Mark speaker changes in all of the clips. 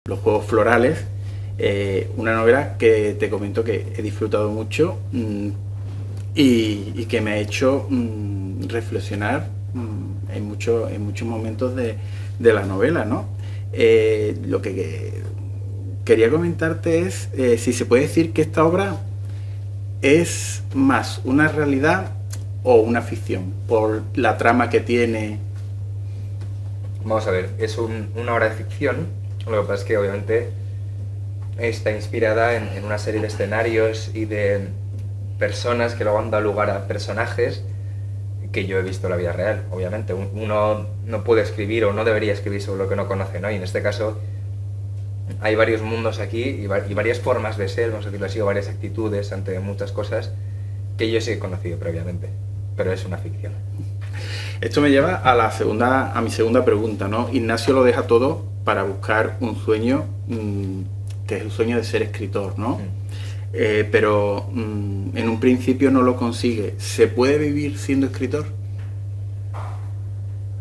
Speaker 1: Los Juegos Florales, una novela que te comento que he disfrutado mucho y que me ha hecho reflexionar en muchos momentos de la novela, ¿no? Lo que quería comentarte es si se puede decir que esta obra es más una realidad o una ficción, por la trama que tiene.
Speaker 2: Vamos a ver, es una obra de ficción, lo que pasa es que obviamente está inspirada en una serie de escenarios y de personas que luego han dado lugar a personajes que yo he visto en la vida real. Obviamente uno no puede escribir o no debería escribir sobre lo que no conoce, ¿no? Y en este caso hay varios mundos aquí y varias formas de ser, vamos a decirlo así, o varias actitudes ante muchas cosas que yo sí he conocido previamente, pero es una ficción.
Speaker 1: Esto me lleva a mi segunda pregunta, ¿no? Ignacio lo deja todo para buscar un sueño, que es el sueño de ser escritor, ¿no? Pero en un principio no lo consigue. ¿Se puede vivir siendo escritor?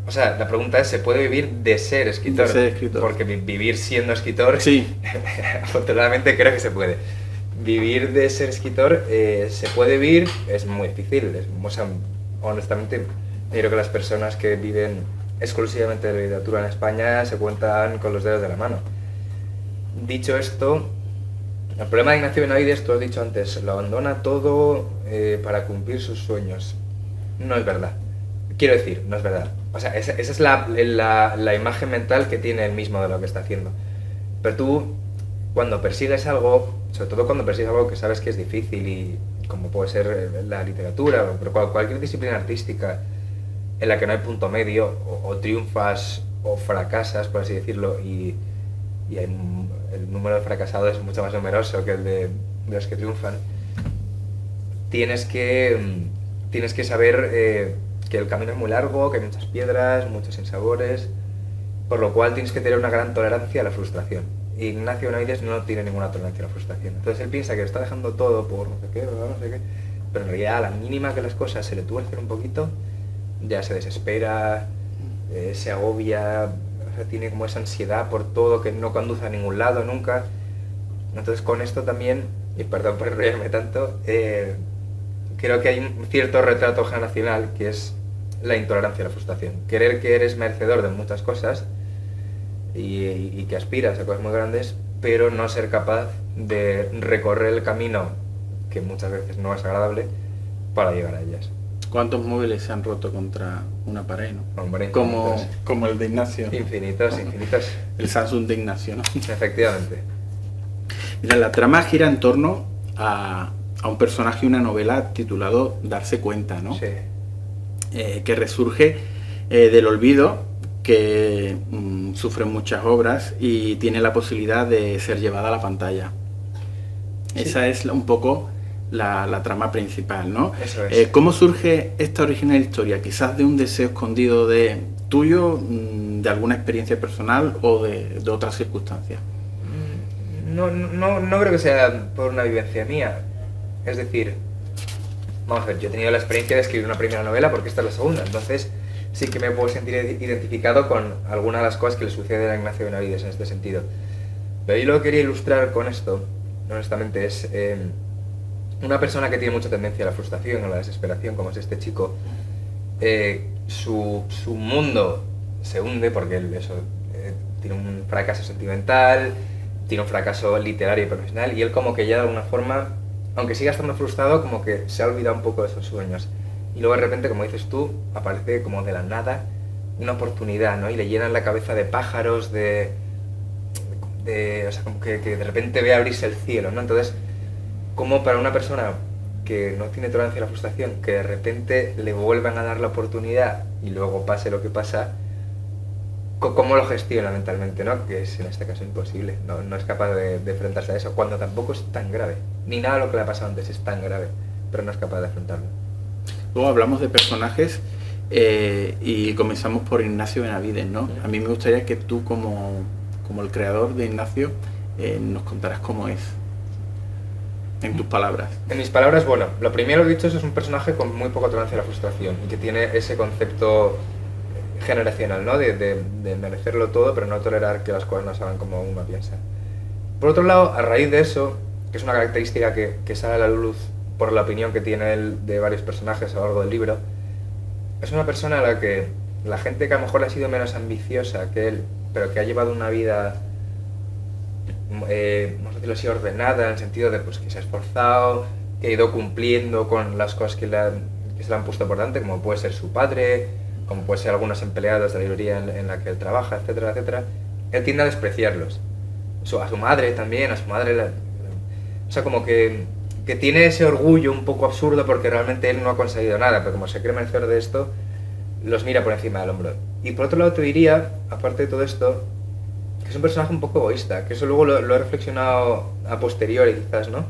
Speaker 2: O sea, la pregunta es, ¿se puede vivir de ser escritor?
Speaker 1: De ser escritor.
Speaker 2: Porque vivir siendo escritor,
Speaker 1: sí.
Speaker 2: Afortunadamente creo que se puede. Vivir de ser escritor se puede vivir, es muy difícil. O sea, honestamente, yo creo que las personas que viven exclusivamente de la literatura en España se cuentan con los dedos de la mano. Dicho esto, el problema de Ignacio Benavides, tú lo has dicho antes, lo abandona todo para cumplir sus sueños. No es verdad. Quiero decir, no es verdad. O sea, esa es la imagen mental que tiene él mismo de lo que está haciendo. Pero tú, cuando persigues algo, sobre todo cuando persigues algo que sabes que es difícil, y como puede ser la literatura, pero cualquier disciplina artística en la que no hay punto medio, o triunfas o fracasas, por así decirlo, y el número de fracasados es mucho más numeroso que el de los que triunfan, tienes que saber que el camino es muy largo, que hay muchas piedras, muchos sinsabores, por lo cual tienes que tener una gran tolerancia a la frustración. Ignacio Benavides no tiene ninguna tolerancia a la frustración. Entonces él piensa que está dejando todo por no sé qué, pero en realidad a la mínima que las cosas se le tuercen un poquito, ya se desespera, se agobia, o sea, tiene como esa ansiedad por todo que no conduce a ningún lado nunca. Entonces con esto también, y perdón por enrollarme tanto, creo que hay un cierto retrato generacional que es la intolerancia a la frustración. Querer que eres merecedor de muchas cosas y que aspiras a cosas muy grandes, pero no ser capaz de recorrer el camino, que muchas veces no es agradable, para llegar a ellas.
Speaker 1: ¿Cuántos móviles se han roto contra una pared, no?
Speaker 2: Hombre,
Speaker 1: como el de Ignacio.
Speaker 2: Infinitos.
Speaker 1: El Samsung de Ignacio, ¿no?
Speaker 2: Efectivamente.
Speaker 1: Mira, la trama gira en torno a un personaje y una novela titulado Darse cuenta, ¿no?
Speaker 2: Sí.
Speaker 1: Que resurge del olvido, que sufre muchas obras y tiene la posibilidad de ser llevada a la pantalla. Sí. Esa es un poco la trama principal, ¿no?
Speaker 2: Eso es.
Speaker 1: ¿Cómo surge esta original historia? Quizás de un deseo escondido tuyo, de alguna experiencia personal o de otras circunstancias.
Speaker 2: No creo que sea por una vivencia mía. Es decir, vamos a ver, yo he tenido la experiencia de escribir una primera novela porque esta es la segunda, entonces sí que me puedo sentir identificado con alguna de las cosas que le suceden a Ignacio Benavides en este sentido. Pero yo lo que quería ilustrar con esto, honestamente, es una persona que tiene mucha tendencia a la frustración, a la desesperación, como es este chico. Su mundo se hunde porque él tiene un fracaso sentimental, tiene un fracaso literario y profesional, y él como que ya de alguna forma, aunque siga estando frustrado, como que se ha olvidado un poco de esos sueños. Y luego de repente, como dices tú, aparece como de la nada una oportunidad, ¿no? Y le llenan la cabeza de pájaros, o sea, como que de repente ve abrirse el cielo, ¿no? Entonces, como para una persona que no tiene tolerancia a la frustración, que de repente le vuelvan a dar la oportunidad y luego pase lo que pasa, ¿cómo lo gestiona mentalmente, no? Que es en este caso imposible, no es capaz de enfrentarse a eso, cuando tampoco es tan grave. Ni nada de lo que le ha pasado antes es tan grave, pero no es capaz de afrontarlo.
Speaker 1: Luego hablamos de personajes y comenzamos por Ignacio Benavides, ¿no? A mí me gustaría que tú, como el creador de Ignacio, nos contaras cómo es, en tus palabras.
Speaker 2: En mis palabras, bueno, lo primero dicho, es un personaje con muy poca tolerancia a la frustración y que tiene ese concepto generacional, ¿no? De merecerlo todo, pero no tolerar que las cosas no salgan como uno piensa. Por otro lado, a raíz de eso, que es una característica que sale a la luz por la opinión que tiene él de varios personajes a lo largo del libro, es una persona a la que la gente que a lo mejor ha sido menos ambiciosa que él, pero que ha llevado una vida, vamos a decirlo así, ordenada, en el sentido de pues, que se ha esforzado, que ha ido cumpliendo con las cosas que se le han puesto por delante, como puede ser su padre, como puede ser algunos empleados de la librería en la que él trabaja, etcétera, etcétera. Él tiende a despreciarlos. A su madre también, a su madre... O sea, como que tiene ese orgullo un poco absurdo porque realmente él no ha conseguido nada, pero como se cree merecedor de esto, los mira por encima del hombro. Y por otro lado te diría, aparte de todo esto, que es un personaje un poco egoísta, que eso luego lo he reflexionado a posteriori quizás, ¿no?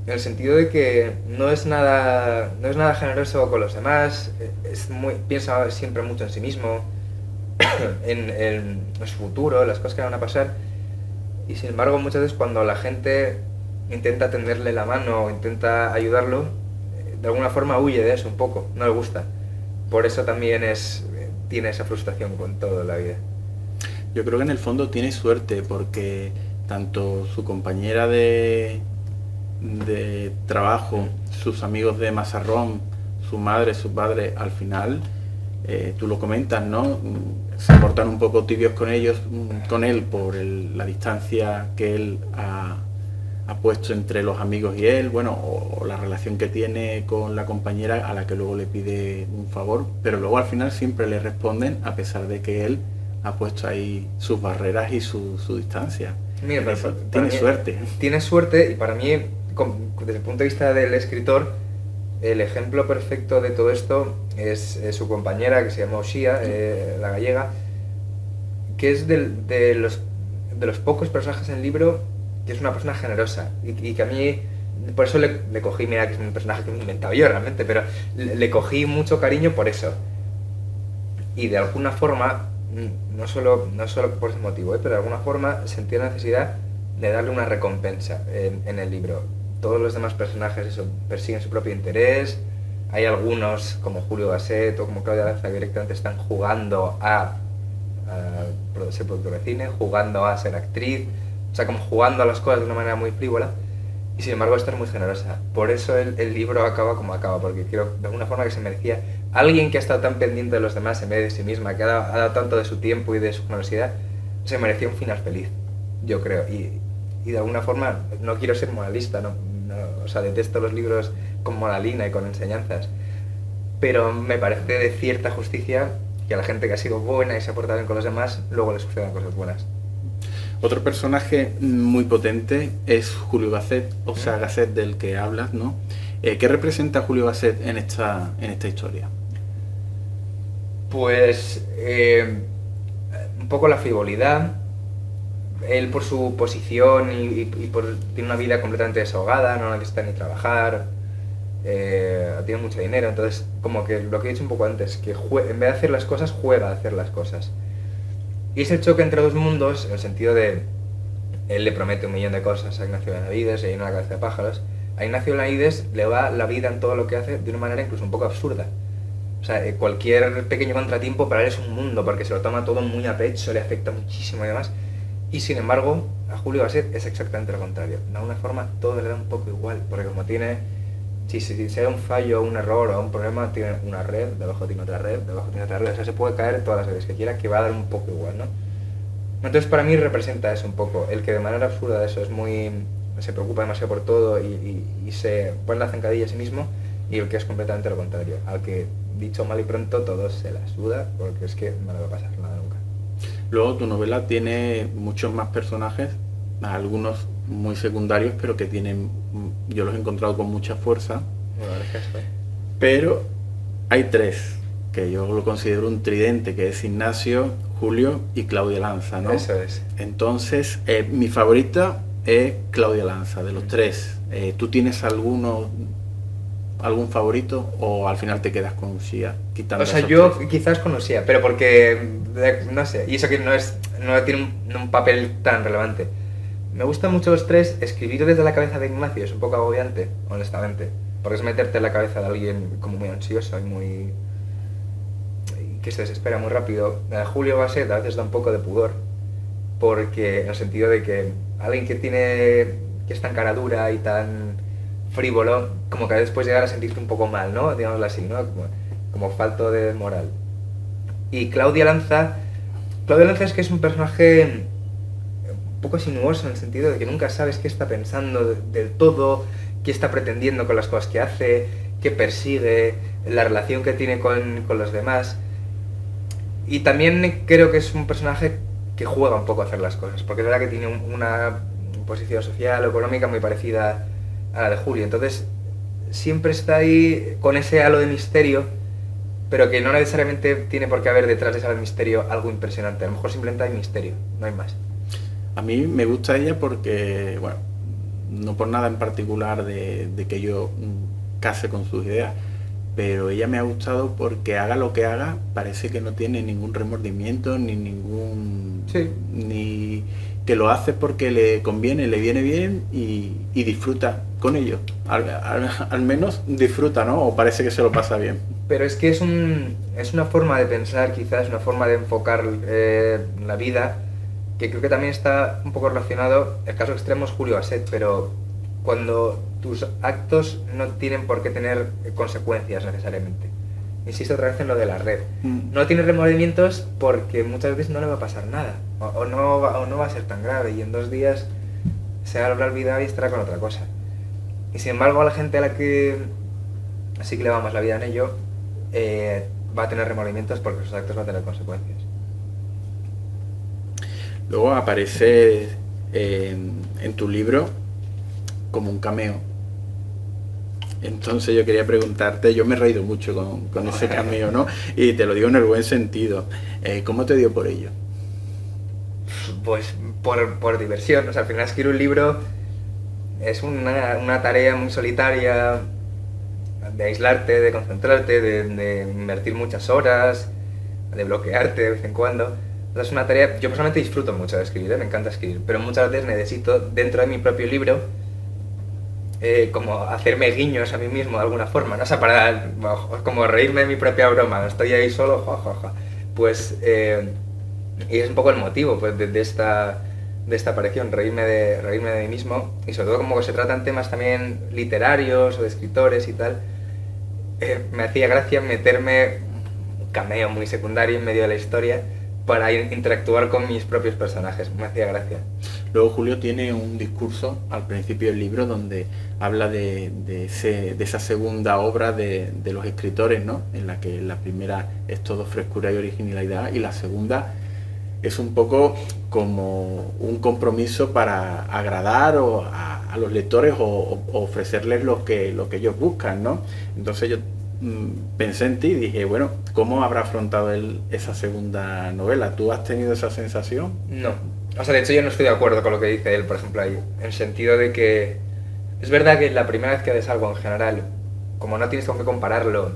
Speaker 2: En el sentido de que no es nada generoso con los demás, piensa siempre mucho en sí mismo, en su futuro, en las cosas que van a pasar, y sin embargo muchas veces cuando la gente intenta tenderle la mano o intenta ayudarlo, de alguna forma huye de eso un poco, no le gusta. Por eso también tiene esa frustración con todo en la vida.
Speaker 1: Yo creo que en el fondo tiene suerte porque tanto su compañera de trabajo, sus amigos de Mazarrón, su madre, su padre, al final, tú lo comentas, ¿no? Se portan un poco tibios con él por la distancia que él ha puesto entre los amigos y él, bueno, o la relación que tiene con la compañera a la que luego le pide un favor, pero luego al final siempre le responden a pesar de que él ha puesto ahí sus barreras y su distancia.
Speaker 2: Mira,
Speaker 1: tiene suerte.
Speaker 2: Tiene suerte y para mí, desde el punto de vista del escritor, el ejemplo perfecto de todo esto es su compañera que se llama Oshia, la gallega, que es de los pocos personajes en el libro que es una persona generosa y que a mí, por eso le cogí, mira que es un personaje que me he inventado yo realmente, pero le cogí mucho cariño por eso. Y de alguna forma, no solo por ese motivo, pero de alguna forma sentí la necesidad de darle una recompensa en el libro. Todos los demás personajes persiguen su propio interés, hay algunos como Julio Gasset o como Claudia Lanza que directamente están jugando a ser productor de cine, jugando a ser actriz, o sea, como jugando a las cosas de una manera muy frívola, y sin embargo esta es muy generosa. Por eso el libro acaba como acaba, porque creo de alguna forma que se merecía alguien que ha estado tan pendiente de los demás en vez de sí misma, que ha dado tanto de su tiempo y de su generosidad, se merecía un final feliz, yo creo. Y de alguna forma, no quiero ser moralista, o sea, detesto los libros con moralina y con enseñanzas, pero me parece de cierta justicia que a la gente que ha sido buena y se ha portado bien con los demás, luego le sucedan cosas buenas.
Speaker 1: Otro personaje muy potente es Julio Gasset, o sea, Gasset del que hablas, ¿no? ¿Qué representa Julio Gasset en esta historia?
Speaker 2: Pues un poco la frivolidad. Él por su posición y tiene una vida completamente desahogada, no necesita ni trabajar, tiene mucho dinero, entonces como que lo que he dicho un poco antes, que en vez de hacer las cosas, juega a hacer las cosas. Y ese choque entre dos mundos, en el sentido de él le promete 1.000.000 de cosas a Ignacio Benavides, le llena la cabeza de pájaros, a Ignacio Benavides le va la vida en todo lo que hace de una manera incluso un poco absurda. O sea, cualquier pequeño contratiempo para él es un mundo, porque se lo toma todo muy a pecho, le afecta muchísimo y demás. Y sin embargo, a Julio Gasset es exactamente lo contrario. De alguna forma todo le da un poco igual, porque como tiene, si se da un fallo, un error o un problema, tiene una red, debajo tiene otra red, debajo tiene otra red, o sea, se puede caer todas las veces que quiera, que va a dar un poco igual, ¿no? Entonces para mí representa eso un poco, el que de manera absurda eso se preocupa demasiado por todo y se pone la zancadilla a sí mismo, y el que es completamente lo contrario, al que, dicho mal y pronto, todo se la suda, porque es que no le va a pasar nada nunca.
Speaker 1: Luego tu novela tiene muchos más personajes, algunos muy secundarios, pero que yo los he encontrado con mucha fuerza.
Speaker 2: Bueno, es que
Speaker 1: pero hay tres, que yo lo considero un tridente, que es Ignacio, Julio y Claudia Lanza, ¿no?
Speaker 2: Eso es.
Speaker 1: Entonces, mi favorita es Claudia Lanza, de los tres. ¿Tú tienes algún favorito o al final te quedas con Uxía?
Speaker 2: O sea, yo quizás con Uxía, pero porque, no sé, y eso que no tiene un papel tan relevante. Me gustan mucho los tres. Escribir desde la cabeza de Ignacio es un poco agobiante, honestamente, porque es meterte en la cabeza de alguien como muy ansioso y que se desespera muy rápido. Julio Basset a veces da un poco de pudor, porque en el sentido de que alguien que es tan cara dura y tan frívolo, como que después llegar a sentirte un poco mal, ¿no? Digámoslo así, ¿no? Como falto de moral. Y Claudia Lanza es que es un personaje un poco sinuoso en el sentido de que nunca sabes qué está pensando del todo, qué está pretendiendo con las cosas que hace, qué persigue, la relación que tiene con los demás. Y también creo que es un personaje que juega un poco a hacer las cosas, porque es verdad que tiene una posición social o económica muy parecida a la de Julio. Entonces, siempre está ahí con ese halo de misterio, pero que no necesariamente tiene por qué haber detrás de ese halo de misterio algo impresionante. A lo mejor simplemente hay misterio, no hay más.
Speaker 1: A mí me gusta ella porque, bueno, no por nada en particular de que yo case con sus ideas, pero ella me ha gustado porque haga lo que haga, parece que no tiene ningún remordimiento, ni ningún...
Speaker 2: Sí.
Speaker 1: ni que lo hace porque le conviene, le viene bien y disfruta con ello. Al menos disfruta, ¿no? O parece que se lo pasa bien.
Speaker 2: Pero es que es una forma de pensar, quizás, una forma de enfocar la vida, que creo que también está un poco relacionado. El caso extremo es Julio Basset, pero cuando tus actos no tienen por qué tener consecuencias necesariamente. Insisto otra vez en lo de la red. No tiene remordimientos porque muchas veces no le va a pasar nada, o no va a ser tan grave, y en 2 días se habrá olvidado y estará con otra cosa. Y sin embargo, a la gente a la que así que le va más la vida en ello, va a tener remordimientos porque sus actos van a tener consecuencias.
Speaker 1: Luego aparece en tu libro como un cameo. Entonces yo quería preguntarte, yo me he reído mucho con ese cameo, ¿no? Y te lo digo en el buen sentido. ¿Cómo te dio por ello?
Speaker 2: Pues por diversión. O sea, al final escribir un libro es una tarea muy solitaria, de aislarte, de concentrarte, de invertir muchas horas, de bloquearte de vez en cuando. Es una tarea, yo personalmente disfruto mucho de escribir, me encanta escribir, pero muchas veces necesito, dentro de mi propio libro, como hacerme guiños a mí mismo de alguna forma, ¿no? O sea, para como reírme de mi propia broma, estoy ahí solo, jajaja. Pues, y es un poco el motivo pues, de esta aparición, reírme de mí mismo, y sobre todo como que se tratan temas también literarios o de escritores y tal. Me hacía gracia meterme un cameo muy secundario en medio de la historia para interactuar con mis propios personajes, me hacía gracia.
Speaker 1: Luego Julio tiene un discurso al principio del libro donde habla de esa segunda obra de los escritores, ¿no? En la que la primera es todo frescura y originalidad, y la segunda es un poco como un compromiso para agradar a los lectores o ofrecerles lo que ellos buscan, ¿no? Entonces yo pensé en ti y dije, bueno, ¿cómo habrá afrontado él esa segunda novela? ¿Tú has tenido esa sensación?
Speaker 2: No. O sea, de hecho yo no estoy de acuerdo con lo que dice él, por ejemplo, ahí. En el sentido de que es verdad que la primera vez que ves algo en general, como no tienes con qué compararlo,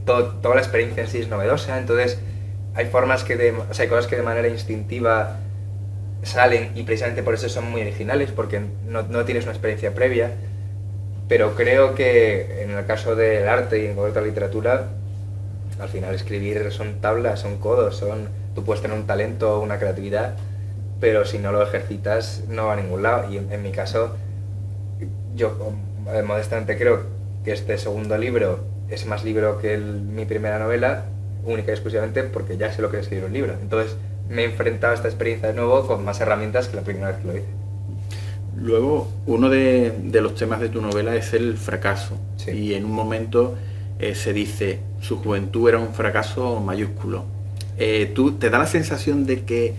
Speaker 2: toda la experiencia en sí es novedosa, entonces hay hay cosas que de manera instintiva salen y precisamente por eso son muy originales, porque no tienes una experiencia previa. Pero creo que en el caso del arte y en concreto la literatura, al final escribir son tablas, son codos, tú puedes tener un talento o una creatividad, pero si no lo ejercitas no va a ningún lado. Y en mi caso, yo modestamente creo que este segundo libro es más libro que mi primera novela, única y exclusivamente porque ya sé lo que es escribir un libro. Entonces me he enfrentado a esta experiencia de nuevo con más herramientas que la primera vez que lo hice.
Speaker 1: Luego, uno de los temas de tu novela es el fracaso. Sí. Y en un momento se dice, su juventud era un fracaso mayúsculo. ¿Tú te da la sensación de que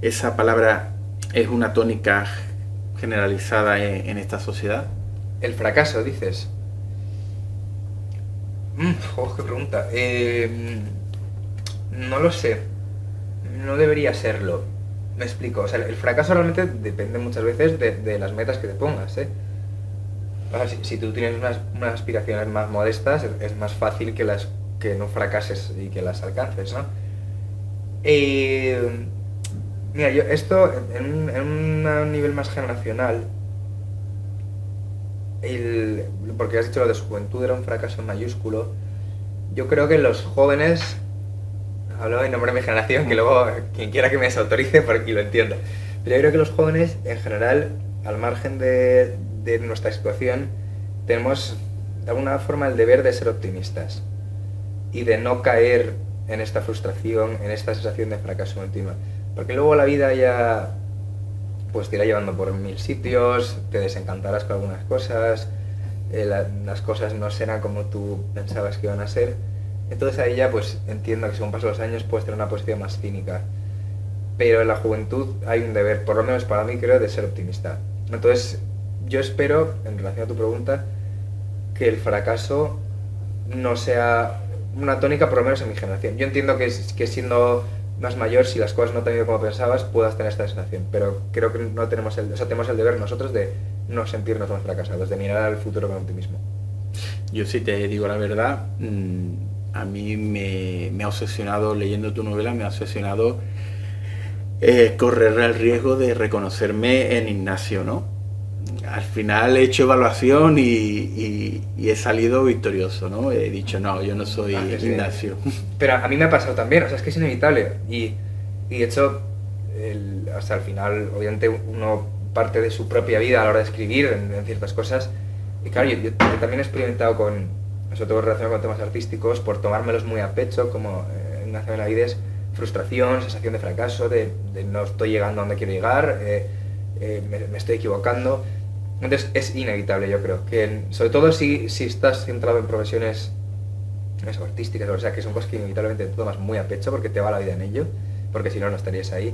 Speaker 1: esa palabra es una tónica generalizada en esta sociedad?
Speaker 2: El fracaso, dices. Qué pregunta. No lo sé. No debería serlo. Me explico. O sea, el fracaso realmente depende muchas veces de las metas que te pongas, ¿eh? O sea, si tú tienes unas aspiraciones más modestas, es más fácil que no fracases y que las alcances, ¿no? Mira, yo esto en un nivel más generacional, porque has dicho lo de su juventud era un fracaso mayúsculo, yo creo que los jóvenes hablo en nombre de mi generación, que luego quien quiera que me desautorice y lo entienda. Pero yo creo que los jóvenes, en general, al margen de nuestra situación, tenemos de alguna forma el deber de ser optimistas y de no caer en esta frustración, en esta sensación de fracaso continua. Porque luego la vida ya pues te irá llevando por 1000 sitios, te desencantarás con algunas cosas, las cosas no serán como tú pensabas que iban a ser. Entonces ahí ya pues entiendo que según pasan los años puedes tener una posición más cínica. Pero en la juventud hay un deber, por lo menos para mí creo, de ser optimista. Entonces yo espero, en relación a tu pregunta, que el fracaso no sea una tónica, por lo menos en mi generación. Yo entiendo que siendo más mayor, si las cosas no te han ido como pensabas, puedas tener esta sensación, pero creo que no tenemos tenemos el deber nosotros de no sentirnos más fracasados, de mirar al futuro con optimismo.
Speaker 1: Yo sí te digo la verdad, a mí me ha obsesionado, leyendo tu novela, me ha obsesionado correr el riesgo de reconocerme en Ignacio, ¿no? Al final he hecho evaluación y he salido victorioso, ¿no? He dicho, no, yo no soy Ignacio.
Speaker 2: Pero a mí me ha pasado también, o sea, es que es inevitable. Y de hecho, hasta el final, obviamente, uno parte de su propia vida a la hora de escribir en ciertas cosas. Y claro, yo también he experimentado sobre todo relacionado con temas artísticos, por tomármelos muy a pecho, como Ignacio Benavides, frustración, sensación de fracaso, de no estoy llegando a donde quiero llegar, me estoy equivocando. Entonces es inevitable, yo creo, que sobre todo si estás centrado en profesiones artísticas, o sea, que son cosas que inevitablemente te tomas muy a pecho porque te va la vida en ello, porque si no, no estarías ahí.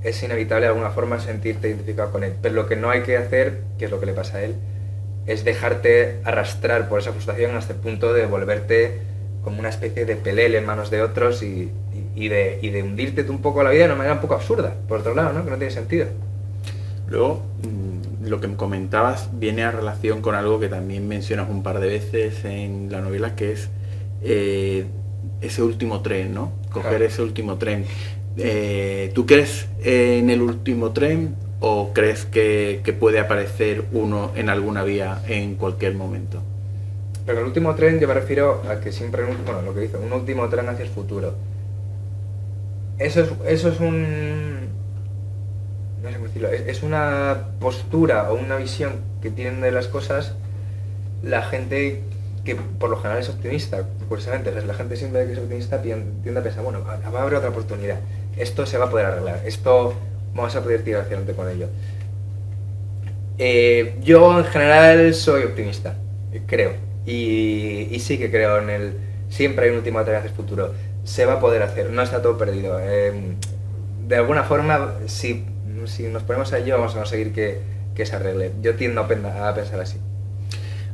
Speaker 2: Es inevitable de alguna forma sentirte identificado con él, pero lo que no hay que hacer, que es lo que le pasa a él, es dejarte arrastrar por esa frustración hasta el punto de volverte como una especie de pelele en manos de otros y de hundirte tú un poco a la vida de una manera un poco absurda, por otro lado, ¿no? Que no tiene sentido.
Speaker 1: Luego, lo que me comentabas viene a relación con algo que también mencionas un par de veces en la novela, que es ese último tren, ¿no? Coger
Speaker 2: Claro.
Speaker 1: ese último tren. ¿Tú crees en el último tren o crees que puede aparecer uno en alguna vía en cualquier momento?
Speaker 2: Pero el último tren yo me refiero a que siempre, bueno, lo que dice, un último tren hacia el futuro. Eso es un... no sé cómo decirlo, es una postura o una visión que tienen de las cosas la gente que por lo general es optimista, curiosamente. O sea, la gente siempre que es optimista tiende a pensar, bueno, va a haber otra oportunidad, esto se va a poder arreglar, esto vamos a poder tirar hacia adelante con ello. Yo en general soy optimista, creo, y sí que creo en siempre hay un último tren hacia el futuro, se va a poder hacer, no está todo perdido. De alguna forma, si nos ponemos a ello, vamos a conseguir que se arregle. Yo tiendo a pensar así.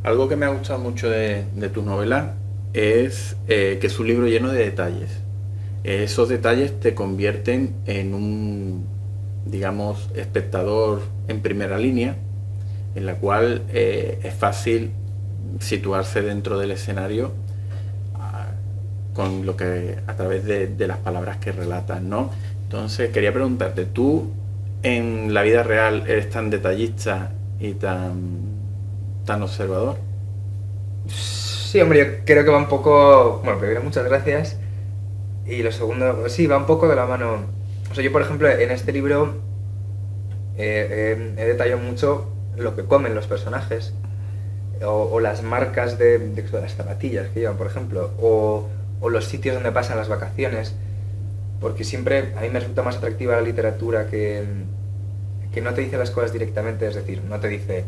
Speaker 1: Algo que me ha gustado mucho de tu novela es que es un libro lleno de detalles. Esos detalles te convierten en un, digamos, espectador en primera línea, en la cual es fácil situarse dentro del escenario con lo que a través de las palabras que relatan, ¿no? Entonces quería preguntarte, ¿tú en la vida real eres tan detallista y tan observador?
Speaker 2: Sí, hombre, yo creo que va un poco... Bueno, primero, muchas gracias. Y lo segundo, sí, va un poco de la mano. O sea, yo, por ejemplo, en este libro he detallado mucho lo que comen los personajes, o las marcas de las zapatillas que llevan, por ejemplo, o los sitios donde pasan las vacaciones, porque siempre a mí me resulta más atractiva la literatura que no te dice las cosas directamente, es decir, no te dice,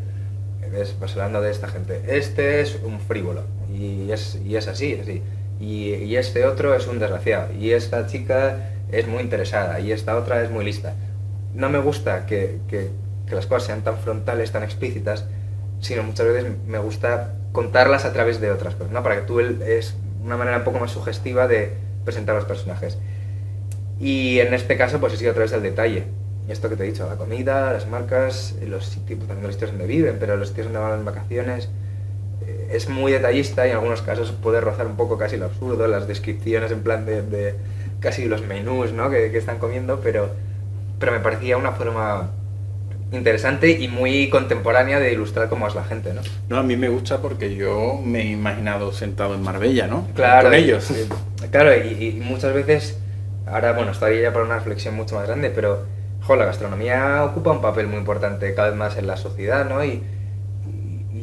Speaker 2: vas hablando de esta gente, este es un frívolo, y es así, y este otro es un desgraciado, y esta chica es muy interesada, y esta otra es muy lista. No me gusta que las cosas sean tan frontales, tan explícitas, sino muchas veces me gusta contarlas a través de otras cosas, ¿no? Para que tú es una manera un poco más sugestiva de presentar a los personajes. Y en este caso, pues he sido a través del detalle. Esto que te he dicho, la comida, las marcas, los sitios, también los sitios donde viven, pero los sitios donde van en vacaciones. Es muy detallista y en algunos casos puede rozar un poco casi lo absurdo, las descripciones en plan de casi los menús, ¿no? que están comiendo, pero me parecía una forma interesante y muy contemporánea de ilustrar cómo es la gente, ¿no?
Speaker 1: No, a mí me gusta porque yo me he imaginado sentado en Marbella, ¿no?
Speaker 2: Claro,
Speaker 1: Con ellos.
Speaker 2: Claro, y muchas veces, ahora, bueno, estaría ya para una reflexión mucho más grande, pero, jo, la gastronomía ocupa un papel muy importante cada vez más en la sociedad, ¿no? Y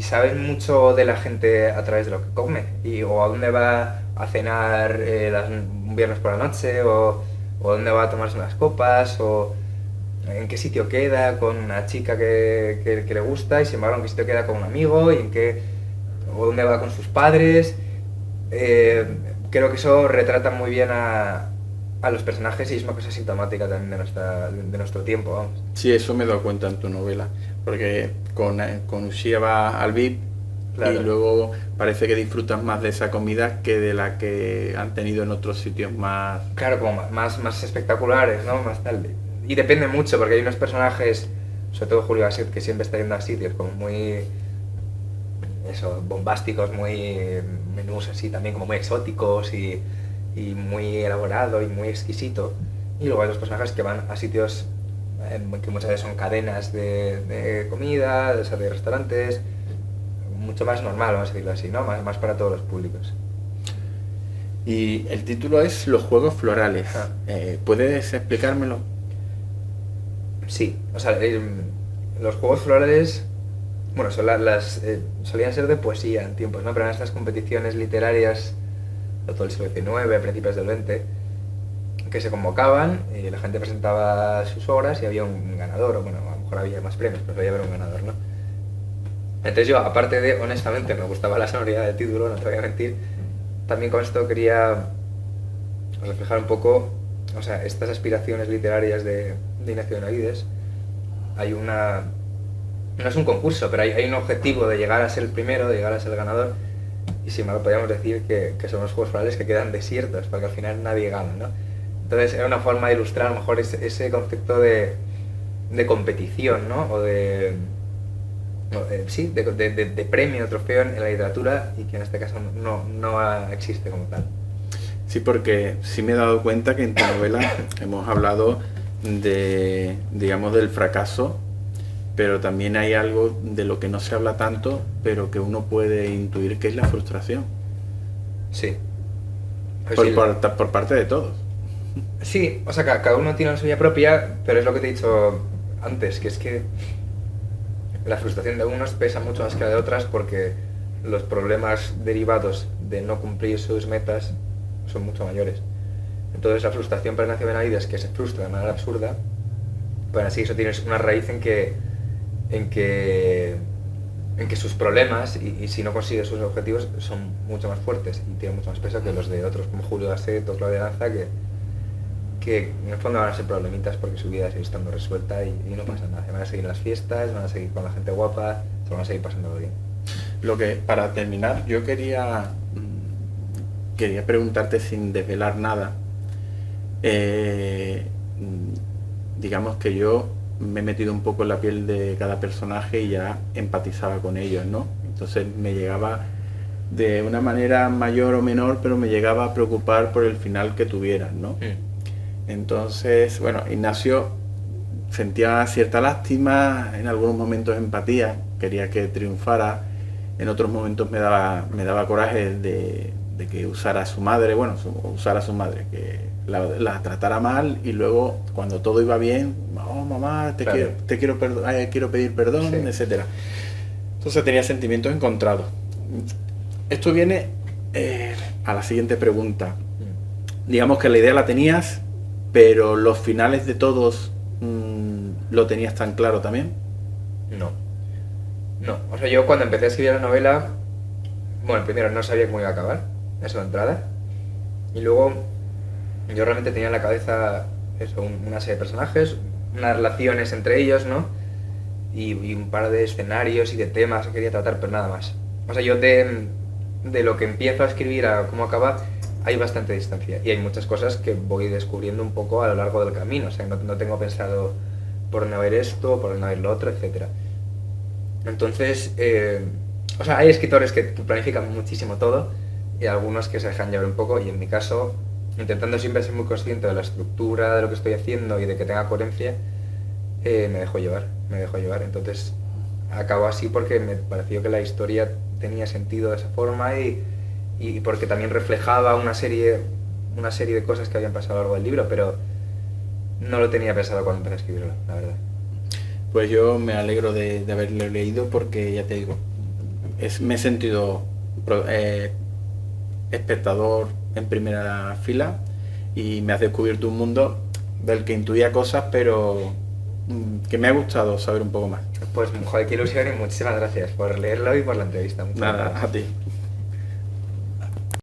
Speaker 2: sabes mucho de la gente a través de lo que come, o a dónde va a cenar un viernes por la noche, o dónde va a tomarse unas copas, o en qué sitio queda con una chica que le gusta, y sin embargo en qué sitio queda con un amigo, o dónde va con sus padres. Creo que eso retrata muy bien a los personajes y es una cosa sintomática también de nuestro tiempo, vamos.
Speaker 1: Sí, eso me he dado cuenta en tu novela, porque con Uxía va al VIP, claro, y luego parece que disfrutas más de esa comida que de la que han tenido en otros sitios más...
Speaker 2: Claro, como más espectaculares, ¿no? Más tal. Y depende mucho, porque hay unos personajes, sobre todo Julio Gasset, que siempre está yendo a sitios como muy... eso, bombásticos, muy menús así, también como muy exóticos y muy elaborado y muy exquisito. Y luego hay los personajes que van a sitios que muchas veces son cadenas de comida, de restaurantes, mucho más normal, vamos a decirlo así, ¿no? Más para todos los públicos.
Speaker 1: Y el título es Los Juegos Florales. ¿Puedes explicármelo?
Speaker 2: Sí, o sea, los Juegos Florales, bueno, solían ser de poesía en tiempos, ¿no? Pero en estas competiciones literarias de todo el siglo XIX, a principios del XX, que se convocaban, y la gente presentaba sus obras y había un ganador, o bueno, a lo mejor había más premios, pero había un ganador, ¿no? Entonces yo, aparte de, honestamente, me gustaba la sonoridad del título, no te voy a mentir, también con esto quería reflejar un poco, o sea, estas aspiraciones literarias de Ignacio Benavides. No es un concurso, pero hay un objetivo de llegar a ser el primero, de llegar a ser el ganador, y sin embargo podríamos decir que son los Juegos Florales que quedan desiertos, porque al final nadie gana, ¿no? Entonces era una forma de ilustrar a lo mejor ese concepto de competición, ¿no? O de premio, trofeo en la literatura, y que en este caso no existe como tal.
Speaker 1: Sí, porque sí me he dado cuenta que en tu novela hemos hablado digamos, del fracaso, pero también hay algo de lo que no se habla tanto, pero que uno puede intuir, que es la frustración.
Speaker 2: Sí.
Speaker 1: Por parte de todos.
Speaker 2: Sí, o sea, cada uno tiene la suya propia, pero es lo que te he dicho antes, que es que la frustración de unos pesa mucho más que la de otras, porque los problemas derivados de no cumplir sus metas son mucho mayores. Entonces la frustración para Ignacio Benavides, que se frustra de manera absurda, pues así eso tiene una raíz en que sus problemas, y si no consigue sus objetivos, son mucho más fuertes y tienen mucho más peso que los de otros como Julio Gasset o Claudia Lanza, que en el fondo van a ser problemitas porque su vida sigue estando resuelta y no pasa nada. Van a seguir en las fiestas, van a seguir con la gente guapa, se van a seguir pasándolo bien.
Speaker 1: Lo que, para terminar, yo quería preguntarte, sin desvelar nada, digamos que yo me he metido un poco en la piel de cada personaje y ya empatizaba con ellos, ¿no? Entonces me llegaba, de una manera mayor o menor, pero me llegaba a preocupar por el final que tuvieran, ¿no? Entonces, bueno, Ignacio sentía cierta lástima, en algunos momentos empatía, quería que triunfara, en otros momentos me daba coraje de que usara a su madre, que la tratara mal, y luego cuando todo iba bien, oh mamá,
Speaker 2: claro,
Speaker 1: quiero pedir perdón, sí, etcétera. Entonces tenía sentimientos encontrados. Esto viene a la siguiente pregunta. Digamos que la idea la tenías, pero los finales de todos lo tenías tan claro también.
Speaker 2: No, o sea, yo cuando empecé a escribir la novela, bueno, primero no sabía cómo iba a acabar, eso de entrada, y luego yo realmente tenía en la cabeza eso, una serie de personajes, unas relaciones entre ellos, ¿no? Y un par de escenarios y de temas que quería tratar, pero nada más. O sea, yo de lo que empiezo a escribir a cómo acaba, hay bastante distancia. Y hay muchas cosas que voy descubriendo un poco a lo largo del camino. O sea, no tengo pensado por no ver esto, por no ver lo otro, etc. Entonces, o sea, hay escritores que planifican muchísimo todo y algunos que se dejan llevar un poco, y en mi caso, intentando siempre ser muy consciente de la estructura de lo que estoy haciendo y de que tenga coherencia, me dejó llevar, me dejó llevar. Entonces acabó así porque me pareció que la historia tenía sentido de esa forma y porque también reflejaba una serie de cosas que habían pasado a lo largo del libro, pero no lo tenía pensado cuando empecé a escribirlo, la verdad.
Speaker 1: Pues yo me alegro de haberlo leído porque, ya te digo, me he sentido espectador en primera fila y me has descubierto un mundo del que intuía cosas, pero que me ha gustado saber un poco más.
Speaker 2: Pues joder, qué ilusión y muchísimas gracias por leerlo y por la entrevista. Muchas
Speaker 1: Nada,
Speaker 2: gracias.
Speaker 1: a ti.